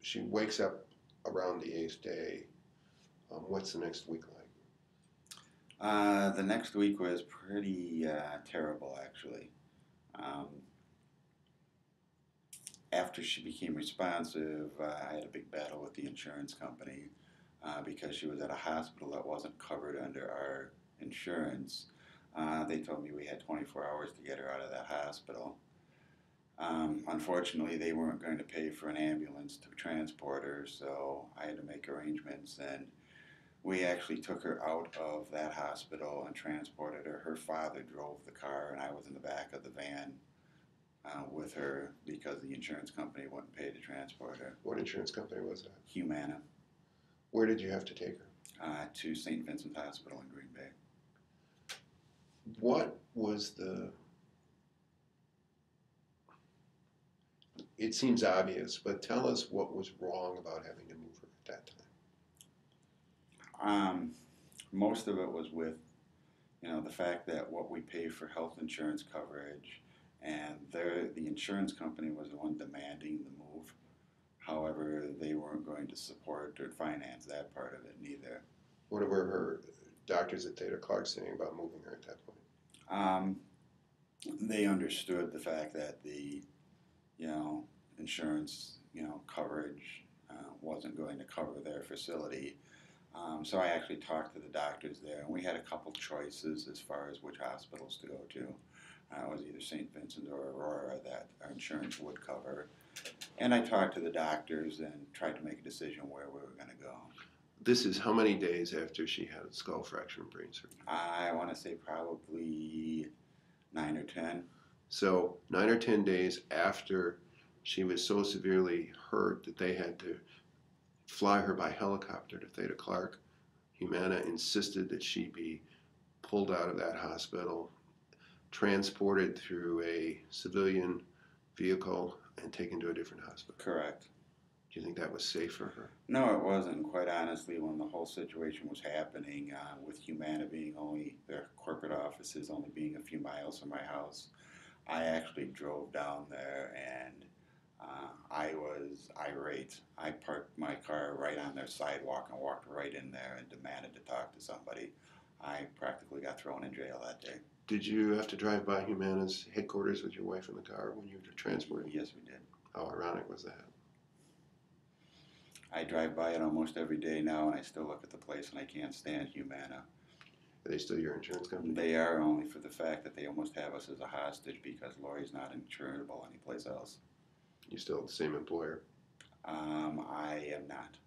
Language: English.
she wakes up around the 8th day. What's the next week like? The next week was pretty terrible, actually. Um, After she became responsive, I had a big battle with the insurance company because she was at a hospital that wasn't covered under our insurance. They told me we had 24 hours to get her out of that hospital. Unfortunately, they weren't going to pay for an ambulance to transport her, so I had to make arrangements, and we actually took her out of that hospital and transported her. Her father drove the car, and I was in the back of the van with her because the insurance company wouldn't pay to transport her. What insurance company was that? Humana. Where did you have to take her? To St. Vincent Hospital in Green Bay. What was it seems obvious, but tell us what was wrong about having to move her at that time. Most of it was with, the fact that what we pay for health insurance coverage, and the insurance company was the one demanding the move. However, they weren't going to support or finance that part of it neither. What were her doctors at Theta Clark saying about moving her at that point? They understood the fact that the, insurance, coverage wasn't going to cover their facility. So I actually talked to the doctors there, and we had a couple choices as far as which hospitals to go to. It was either St. Vincent or Aurora that our insurance would cover. And I talked to the doctors and tried to make a decision where we were going to go. This is how many days after she had a skull fracture and brain surgery? I want to say probably 9 or 10. So 9 or 10 days after she was so severely hurt that they had to fly her by helicopter to Theta Clark, Humana insisted that she be pulled out of that hospital, transported through a civilian vehicle, and taken to a different hospital. Correct. Do you think that was safe for her? No, it wasn't. Quite honestly, when the whole situation was happening, with Humana being their corporate offices only being a few miles from my house, I actually drove down there, and I was irate. I parked my car right on their sidewalk and walked right in there and demanded to talk to somebody. I practically got thrown in jail that day. Did you have to drive by Humana's headquarters with your wife in the car when you were transporting? Yes, we did. How ironic was that? I drive by it almost every day now, and I still look at the place, and I can't stand Humana. Are they still your insurance company? They are, only for the fact that they almost have us as a hostage because Lori's not insurable anyplace else. You still the same employer? I am not.